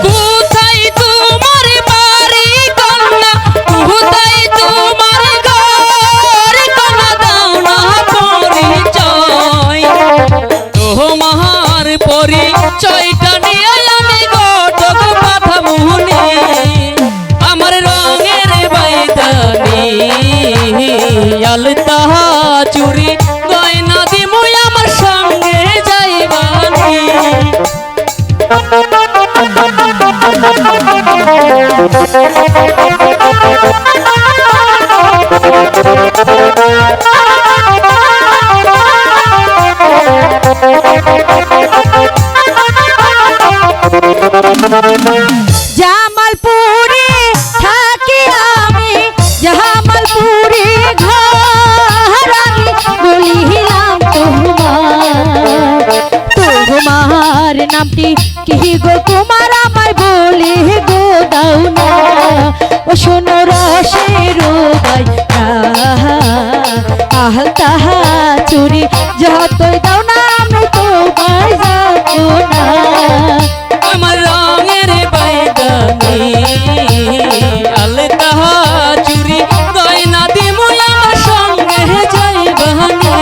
কোথায় তোমার বাড়ি কন্যা, কোথায় তোমার ঘর, কন্যা দাও না পরিচয়। তোমার পরিচয়টা নিয়ে আমি ঘটক মাথা মুনি, আমার রঙের বাইদানি আলতা চুরি গয়না দিমু আমার সঙ্গে যাইবানি। জামালপুরে থাকি আমি, জামালপুরে ঘর আমি বলিলাম তোমার নামটি কি গো তোমার আমায় বলে গো দাও না। ও শোনো রসের ভাই আহলতা চুরি যতই দাও না আমি তোমায় যাবো না। আমার রঙের বাইদানি আলতা চুরি গয়না দিমু আমার সঙ্গে যাইবানি।